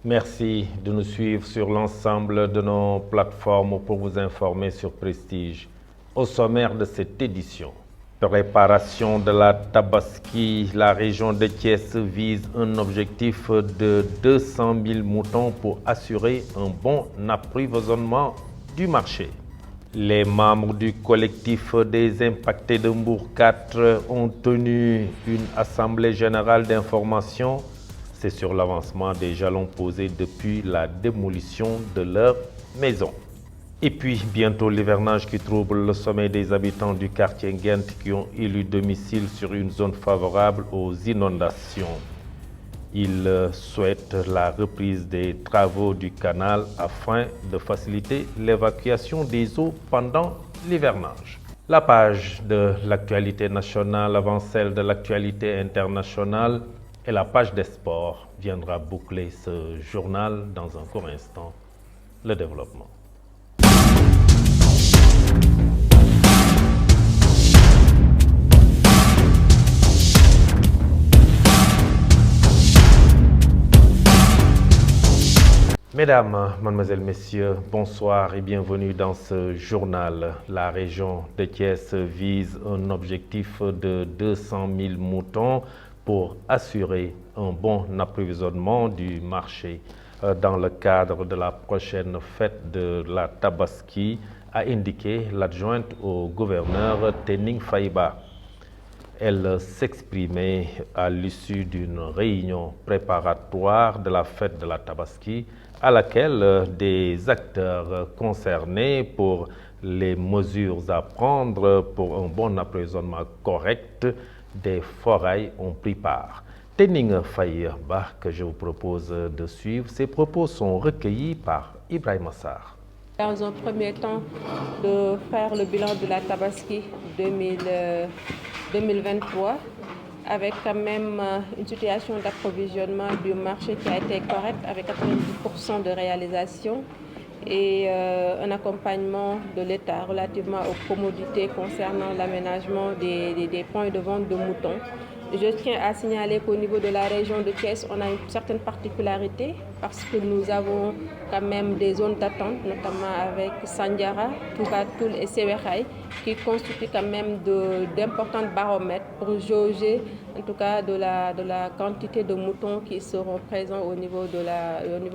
Merci de nous suivre sur l'ensemble de nos plateformes pour vous informer sur Prestige. Au sommaire de cette édition, préparation de la Tabaski, la région de Thiès vise un objectif de 200 000 moutons pour assurer un bon approvisionnement du marché. Les membres du collectif des impactés de Mbour 4 ont tenu une assemblée générale d'information. C'est sur l'avancement des jalons posés depuis la démolition de leur maison. Et puis bientôt l'hivernage qui trouble le sommeil des habitants du quartier Ghent qui ont élu domicile sur une zone favorable aux inondations. Ils souhaitent la reprise des travaux du canal afin de faciliter l'évacuation des eaux pendant l'hivernage. La page de l'actualité nationale avant celle de l'actualité internationale et la page des sports viendra boucler ce journal dans un court instant. Le développement. Mesdames, Mademoiselles, Messieurs, bonsoir et bienvenue dans ce journal. La région de Thiès vise un objectif de 200 000 moutons pour assurer un bon approvisionnement du marché dans le cadre de la prochaine fête de la Tabaski, a indiqué l'adjointe au gouverneur Tening Faiba. Elle s'exprimait à l'issue d'une réunion préparatoire de la fête de la Tabaski à laquelle des acteurs concernés pour les mesures à prendre pour un bon approvisionnement correct des forails ont pris part. Tening Faiba, que je vous propose de suivre, ses propos sont recueillis par Ibrahim Assar. Dans un premier temps, de faire le bilan de la Tabaski 2023 avec quand même une situation d'approvisionnement du marché qui a été correcte avec 90% de réalisation et un accompagnement de l'État relativement aux commodités concernant l'aménagement des points de vente de moutons. Je tiens à signaler qu'au niveau de la région de Thiès, on a une certaine particularité parce que nous avons quand même des zones d'attente, notamment avec Sandiara, Tougatoul et Sewekhai, qui constituent quand même d'importants baromètres pour jauger en tout cas de la quantité de moutons qui seront présents au niveau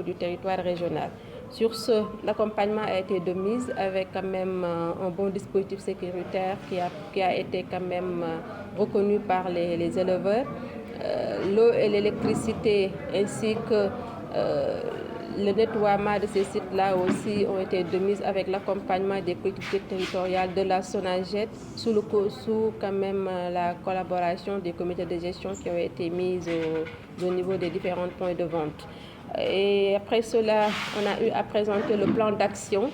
du territoire régional. Sur ce, l'accompagnement a été de mise avec quand même un bon dispositif sécuritaire qui a été quand même reconnu par les éleveurs. L'eau et l'électricité ainsi que le nettoiement de ces sites-là aussi ont été de mise avec l'accompagnement des collectivités territoriales de la SONAGED sous quand même la collaboration des comités de gestion qui ont été mis au niveau des différents points de vente. Et après cela, on a eu à présenter le plan d'action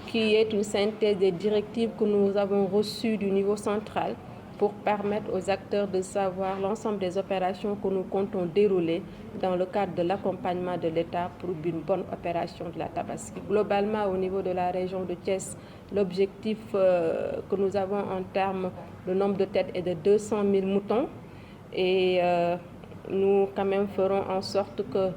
qui est une synthèse des directives que nous avons reçues du niveau central pour permettre aux acteurs de savoir l'ensemble des opérations que nous comptons dérouler dans le cadre de l'accompagnement de l'État pour une bonne opération de la Tabaski. Globalement, au niveau de la région de Thiès, l'objectif que nous avons en termes de nombre de têtes est de 200 000 moutons et nous quand même ferons en sorte que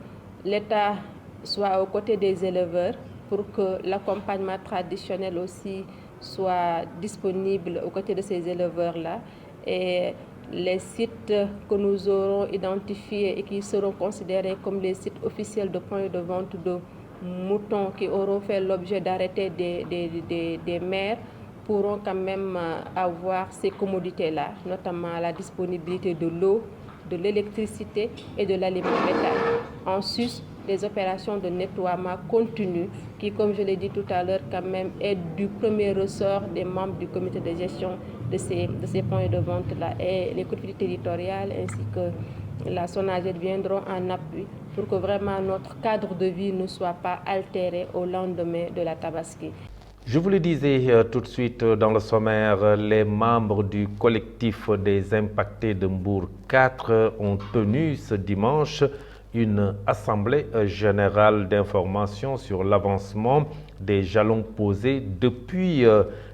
l'État soit aux côtés des éleveurs pour que l'accompagnement traditionnel aussi soit disponible aux côtés de ces éleveurs-là. Et les sites que nous aurons identifiés et qui seront considérés comme les sites officiels de points de vente de moutons qui auront fait l'objet d'arrêtés des maires pourront quand même avoir ces commodités-là, notamment la disponibilité de l'eau, de l'électricité et de l'aliment bétail. En sus, des opérations de nettoiement continu qui, comme je l'ai dit tout à l'heure, quand même est du premier ressort des membres du comité de gestion de ces points de vente-là. Et les collectivités territoriales ainsi que la SONAGED viendront en appui pour que vraiment notre cadre de vie ne soit pas altéré au lendemain de la Tabaski. Je vous le disais tout de suite dans le sommaire, les membres du collectif des impactés de Mbour 4 ont tenu ce dimanche une assemblée générale d'information sur l'avancement des jalons posés depuis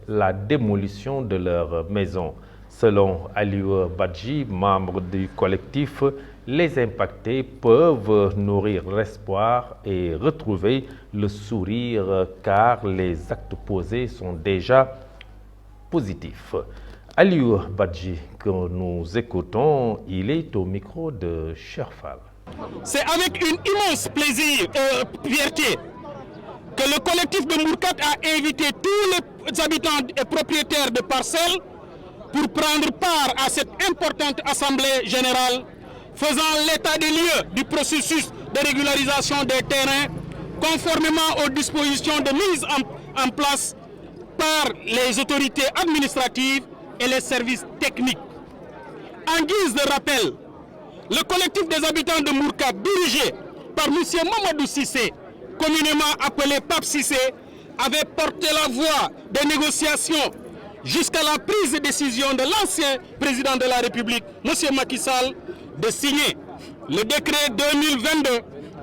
la démolition de leur maison. Selon Aliou Badji, membre du collectif, les impactés peuvent nourrir l'espoir et retrouver le sourire car les actes posés sont déjà positifs. Aliou Badji, que nous écoutons, il est au micro de Cherfal. C'est avec une immense plaisir et fierté que le collectif de Mourkat a invité tous les habitants et propriétaires de parcelles pour prendre part à cette importante assemblée générale faisant l'état des lieux du processus de régularisation des terrains conformément aux dispositions de mise en place par les autorités administratives et les services techniques. En guise de rappel, le collectif des habitants de Mourkat, dirigé par M. Mamadou Sissé, communément appelé Pape Sissé, avait porté la voix des négociations jusqu'à la prise de décision de l'ancien président de la République, M. Macky Sall, de signer le décret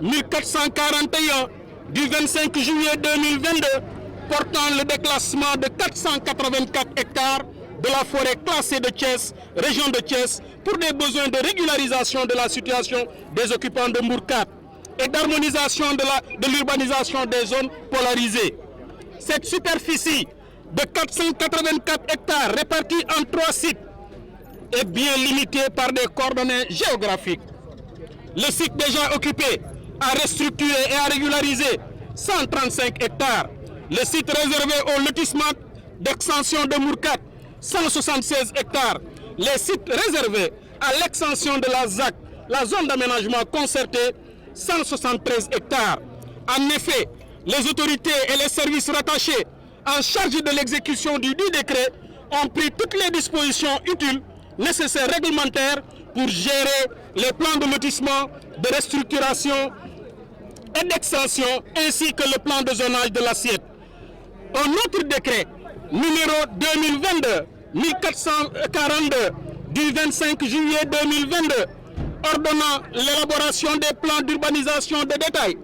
2022-1441 du 25 juillet 2022 portant le déclassement de 484 hectares de la forêt classée de Thiès, région de Thiès, pour des besoins de régularisation de la situation des occupants de Mourkat et d'harmonisation de l'urbanisation des zones polarisées. Cette superficie de 484 hectares répartie en 3 sites est bien limitée par des coordonnées géographiques. Le site déjà occupé a restructuré et a régularisé 135 hectares. Le site réservé au lotissement d'extension de Mourkat, 176 hectares. Les sites réservés à l'extension de la ZAC, la zone d'aménagement concerté, 173 hectares. En effet, les autorités et les services rattachés en charge de l'exécution du dit décret ont pris toutes les dispositions utiles, nécessaires, réglementaires pour gérer les plans de lotissement, de restructuration et d'extension, ainsi que le plan de zonage de l'assiette. Un autre décret, numéro 2022-1442, du 25 juillet 2022, ordonnant l'élaboration des plans d'urbanisation de détail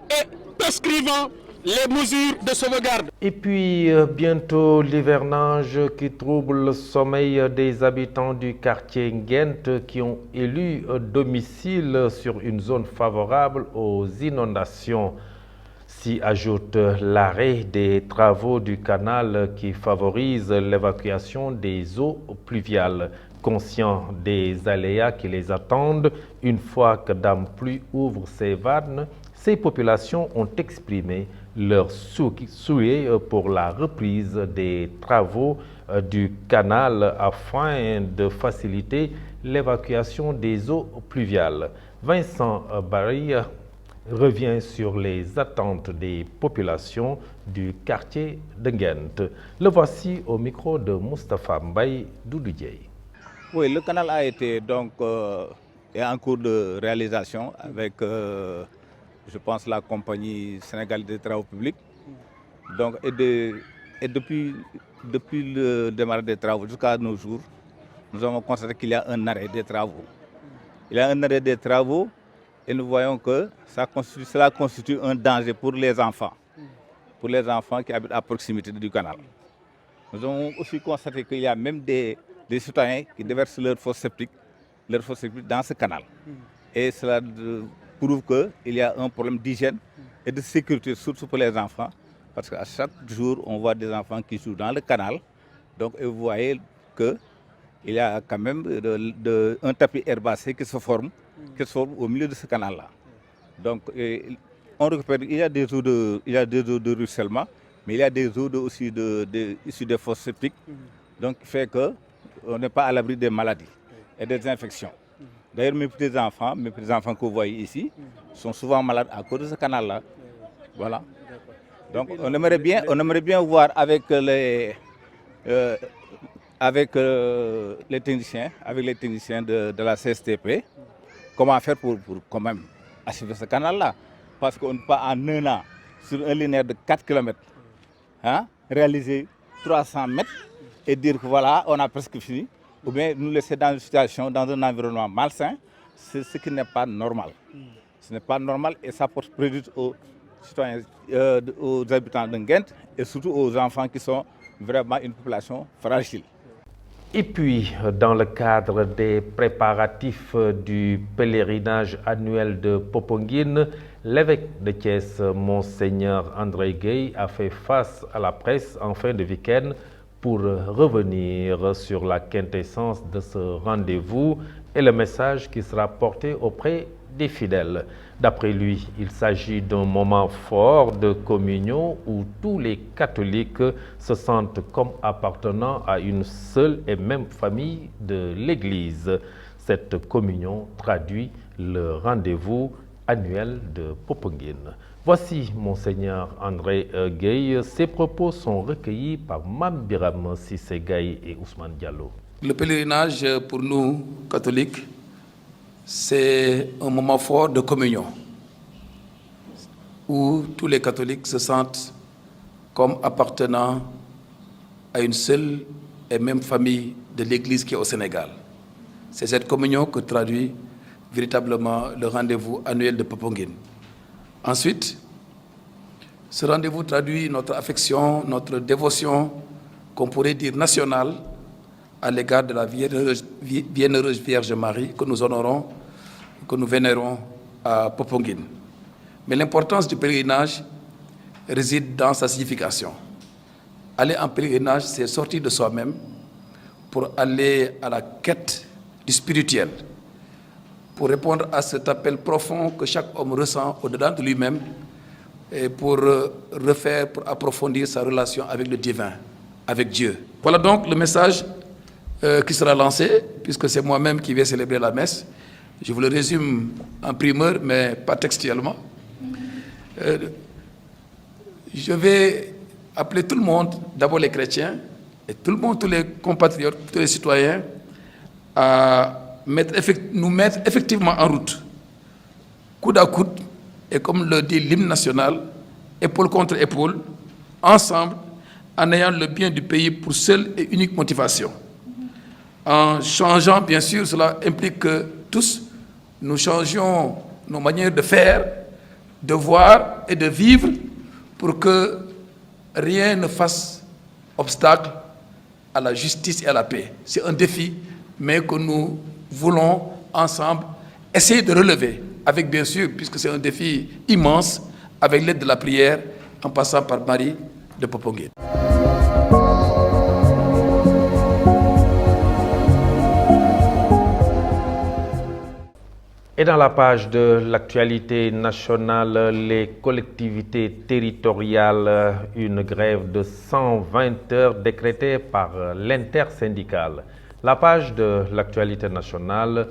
et prescrivant les mesures de sauvegarde. Et puis bientôt l'hivernage qui trouble le sommeil des habitants du quartier Nguent qui ont élu domicile sur une zone favorable aux inondations. S'y ajoute l'arrêt des travaux du canal qui favorise l'évacuation des eaux pluviales. Conscients des aléas qui les attendent, une fois que Dame Pluie ouvre ses vannes, ces populations ont exprimé leur souhait pour la reprise des travaux du canal afin de faciliter l'évacuation des eaux pluviales. Vincent Barry revient sur les attentes des populations du quartier de Nguent. Le voici au micro de Moustapha Mbaye Doudoudiaye. Oui, le canal a été donc est en cours de réalisation avec, je pense, la compagnie sénégalaise des travaux publics. Donc, et depuis le démarrage des travaux jusqu'à nos jours, nous avons constaté qu'il y a un arrêt des travaux. Il y a un arrêt des travaux et nous voyons que cela constitue un danger pour les enfants qui habitent à proximité du canal. Nous avons aussi constaté qu'il y a même des citoyens qui déversent leurs fosses septiques dans ce canal. Et cela prouve qu'il y a un problème d'hygiène et de sécurité, surtout pour les enfants, parce qu'à chaque jour, on voit des enfants qui jouent dans le canal. Donc, vous voyez qu'il y a quand même un tapis herbacé qui se forme au milieu de ce canal-là. Donc, on récupère, il y a des eaux de ruissellement, mais il y a des eaux aussi issues des fosses septiques, donc qui fait qu'on n'est pas à l'abri des maladies et des infections. D'ailleurs, mes petits enfants que vous voyez ici, sont souvent malades à cause de ce canal-là. Voilà. Donc, on aimerait bien voir avec les techniciens de la CSTP, comment faire pour quand même achever ce canal-là. Parce qu'on ne peut pas en un an, sur un linéaire de 4 km, réaliser 300 mètres et dire que voilà, on a presque fini. Ou bien nous laisser dans une situation, dans un environnement malsain, c'est ce qui n'est pas normal. Ce n'est pas normal et ça porte préjudice aux citoyens, aux habitants de Nguent et surtout aux enfants qui sont vraiment une population fragile. Et puis, dans le cadre des préparatifs du pèlerinage annuel de Popenguine, l'évêque de Thiès, Monseigneur André Gueye, a fait face à la presse en fin de week-end pour revenir sur la quintessence de ce rendez-vous et le message qui sera porté auprès des fidèles. D'après lui, il s'agit d'un moment fort de communion où tous les catholiques se sentent comme appartenant à une seule et même famille de l'Église. Cette communion traduit le rendez-vous annuel de Popenguine. Voici Monseigneur André Gueye. Ses propos sont recueillis par Mame Biram Cissé Gaye et Ousmane Diallo. Le pèlerinage pour nous, catholiques, c'est un moment fort de communion où tous les catholiques se sentent comme appartenant à une seule et même famille de l'Église qui est au Sénégal. C'est cette communion que traduit véritablement le rendez-vous annuel de Popenguine. Ensuite, ce rendez-vous traduit notre affection, notre dévotion, qu'on pourrait dire nationale, à l'égard de la bienheureuse Vierge Marie que nous honorons, que nous vénérons à Popenguine. Mais l'importance du pèlerinage réside dans sa signification. Aller en pèlerinage, c'est sortir de soi-même pour aller à la quête du spirituel, pour répondre à cet appel profond que chaque homme ressent au-dedans de lui-même et pour refaire, pour approfondir sa relation avec le divin, avec Dieu. Voilà donc le message qui sera lancé, puisque c'est moi-même qui vais célébrer la messe. Je vous le résume en primeur, mais pas textuellement. Je vais appeler tout le monde, d'abord les chrétiens, et tout le monde, tous les compatriotes, tous les citoyens, à nous mettre effectivement en route, coude à coude, et comme le dit l'hymne national, épaule contre épaule, ensemble, en ayant le bien du pays pour seule et unique motivation. En changeant, bien sûr, cela implique que tous, nous changions nos manières de faire, de voir et de vivre pour que rien ne fasse obstacle à la justice et à la paix. C'est un défi, mais que nous voulons ensemble essayer de relever, avec bien sûr, puisque c'est un défi immense, avec l'aide de la prière, en passant par Marie de Popenguine. Et dans la page de l'actualité nationale, les collectivités territoriales, une grève de 120 heures décrétée par l'intersyndicale. La page de l'actualité nationale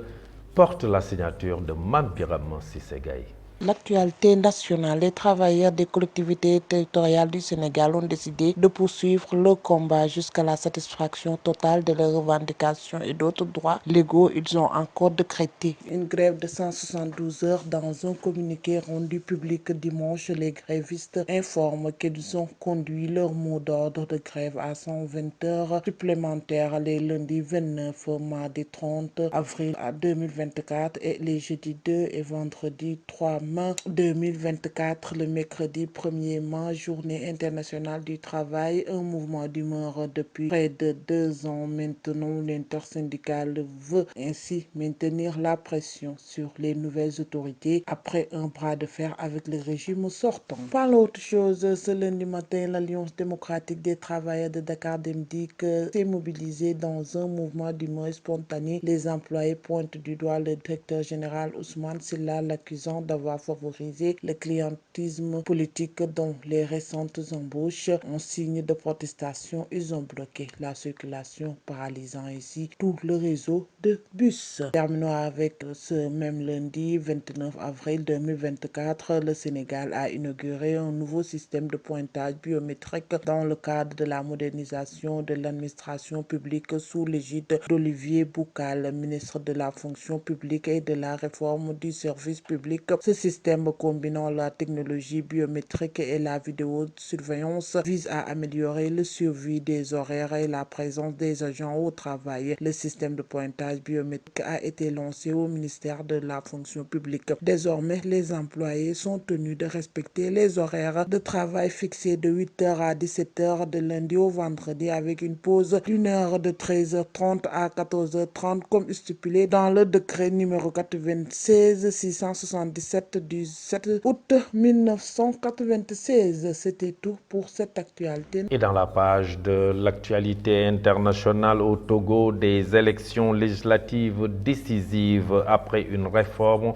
porte la signature de Mame Biram Cissé Gaye. L'actualité nationale, les travailleurs des collectivités territoriales du Sénégal ont décidé de poursuivre le combat jusqu'à la satisfaction totale de leurs revendications et d'autres droits légaux. Ils ont encore décrété une grève de 172 heures. Dans un communiqué rendu public dimanche, les grévistes informent qu'ils ont conduit leur mot d'ordre de grève à 120 heures supplémentaires les lundis 29, mardi 30 avril 2024 et les jeudis 2 et vendredi 3 mai 2024, le mercredi 1er mai, journée internationale du travail, un mouvement d'humeur depuis près de 2 ans maintenant. L'intersyndicale veut ainsi maintenir la pression sur les nouvelles autorités après un bras de fer avec le régime sortant. Par l'autre chose, ce lundi matin, l'Alliance démocratique des travailleurs de Dakar Demdik s'est mobilisée dans un mouvement d'humeur spontané. Les employés pointent du doigt le directeur général Ousmane Sylla, l'accusant d'avoir favorisé le clientélisme politique dans les récentes embauches. En signe de protestation, ils ont bloqué la circulation, paralysant ainsi tout le réseau de bus. Terminons avec ce même lundi 29 avril 2024, le Sénégal a inauguré un nouveau système de pointage biométrique dans le cadre de la modernisation de l'administration publique sous l'égide d'Olivier Boucal, ministre de la fonction publique et de la réforme du service public. Ce système combinant la technologie biométrique et la vidéosurveillance vise à améliorer le suivi des horaires et la présence des agents au travail. Le système de pointage biométrique a été lancé au ministère de la fonction publique. Désormais, les employés sont tenus de respecter les horaires de travail fixés de 8h à 17h de lundi au vendredi avec une pause d'une heure de 13h30 à 14h30 comme stipulé dans le décret numéro 96 677 du 7 août 1996. C'était tout pour cette actualité. Et dans la page de l'actualité internationale au Togo, des élections législatives décisives après une réforme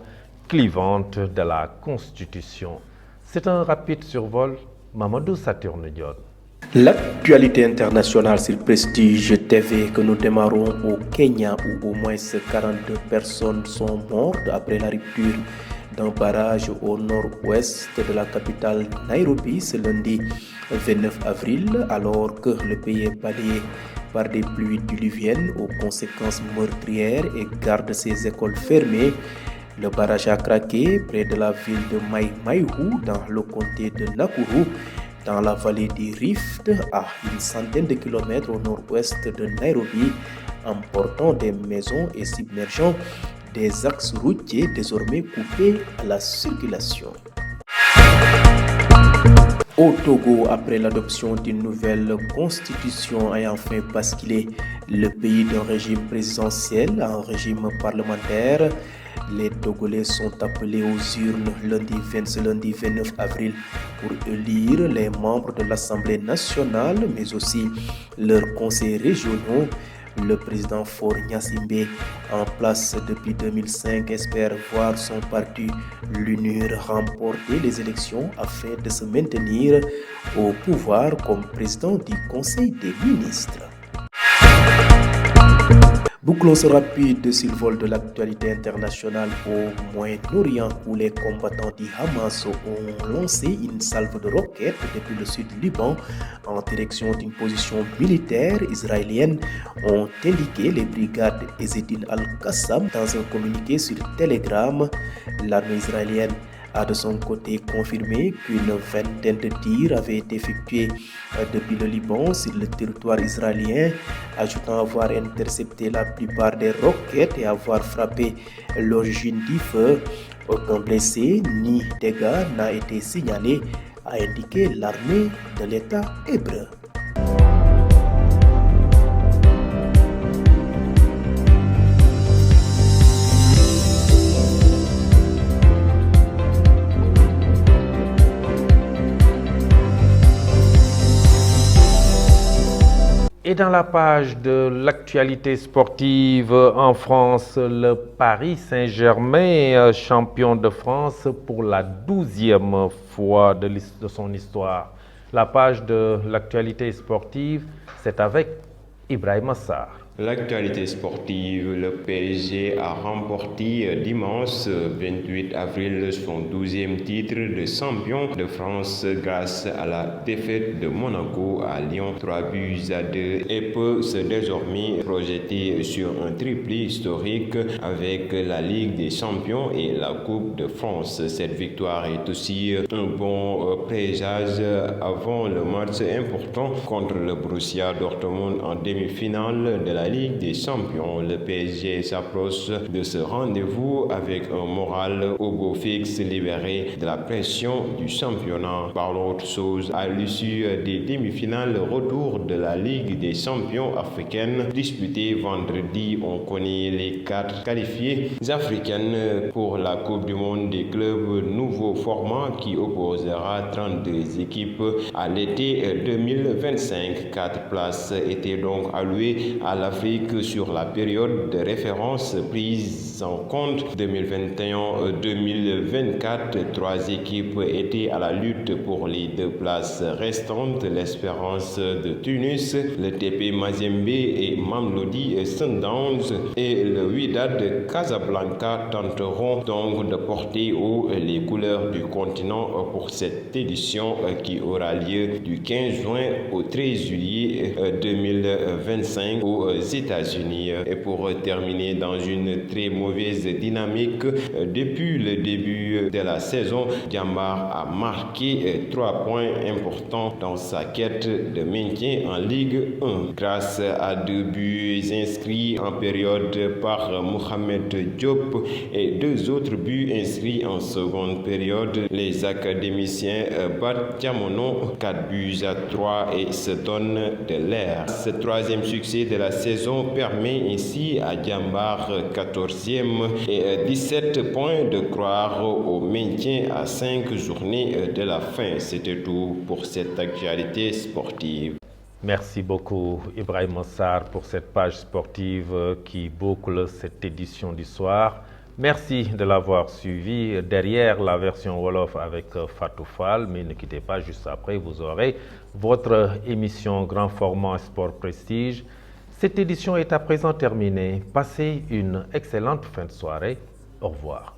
clivante de la Constitution. C'est un rapide survol. Mamadou Saturne Dione. L'actualité internationale sur Prestige TV que nous démarrons au Kenya où au moins 42 personnes sont mortes après la rupture d'un barrage au nord-ouest de la capitale Nairobi ce lundi 29 avril alors que le pays est balayé par des pluies diluviennes aux conséquences meurtrières et garde ses écoles fermées. Le barrage a craqué près de la ville de Mai-Maihu dans le comté de Nakuru, dans la vallée du Rift, à une centaine de kilomètres au nord-ouest de Nairobi, emportant des maisons et submergeant des axes routiers désormais coupés à la circulation. Au Togo, après l'adoption d'une nouvelle constitution ayant enfin basculé le pays d'un régime présidentiel à un régime parlementaire, les Togolais sont appelés aux urnes ce lundi 29 avril pour élire les membres de l'Assemblée nationale, mais aussi leurs conseils régionaux. Le président Faure Gnassingbé, en place depuis 2005, espère voir son parti l'UNUR remporter les élections afin de se maintenir au pouvoir comme président du Conseil des ministres. Bouclons ce rapide survol de l'actualité internationale au Moyen-Orient où les combattants du Hamas ont lancé une salve de roquettes depuis le sud du Liban en direction d'une position militaire israélienne, ont indiqué les brigades Ezzedine Al-Qassam dans un communiqué sur Telegram. L'armée israélienne a de son côté confirmé qu'une vingtaine de tirs avaient été effectués depuis le Liban sur le territoire israélien, ajoutant avoir intercepté la plupart des roquettes et avoir frappé l'origine du feu. Aucun blessé ni dégâts n'a été signalé, a indiqué l'armée de l'État hébreu. Et dans la page de l'actualité sportive en France, le Paris Saint-Germain, champion de France pour la 12e fois de son histoire. La page de l'actualité sportive, c'est avec Ibrahima Sarr. L'actualité sportive, le PSG a remporté dimanche 28 avril son 12e titre de champion de France grâce à la défaite de Monaco à Lyon 3-2 et peut se désormais projeter sur un triplé historique avec la Ligue des Champions et la Coupe de France. Cette victoire est aussi un bon présage avant le match important contre le Borussia Dortmund en demi-finale de la Ligue des Champions. Le PSG s'approche de ce rendez-vous avec un moral au beau fixe, libéré de la pression du championnat. Par l'autre chose, à l'issue des demi-finales retour de la Ligue des Champions africaine disputée vendredi, on connaît les 4 qualifiés africaines pour la Coupe du Monde des clubs, nouveau format qui opposera 32 équipes à l'été 2025. 4 places étaient donc allouées à l'Afrique sur la période de référence prise en compte 2021-2024. 3 équipes étaient à la lutte pour les 2 places restantes. L'Espérance de Tunis, le TP Mazembe et Mamelodi Sundowns et le Wydad de Casablanca tenteront donc de porter haut les couleurs du continent pour cette édition qui aura lieu du 15 juin au 13 juillet 2025 aux États-Unis. Et pour terminer dans une très mauvaise dynamique, depuis le début de la saison, Diambar a marqué 3 points importants dans sa quête de maintien en Ligue 1. Grâce à 2 buts inscrits en période par Mohamed Diop et 2 autres buts inscrits en seconde période, les académiciens battent Diamono 4 buts à 3 et se donnent de l'air. Ce 3e succès de la saison permet ainsi à Diambar 14e et 17 points de croire au maintien à 5 journées de la fin. C'était tout pour cette actualité sportive. Merci beaucoup Ibrahim Sarr pour cette page sportive qui boucle cette édition du soir. Merci de l'avoir suivi. Derrière la version Wolof avec Fatou Fall, mais ne quittez pas, juste après vous aurez votre émission Grand Format Sport Prestige. Cette édition est à présent terminée. Passez une excellente fin de soirée. Au revoir.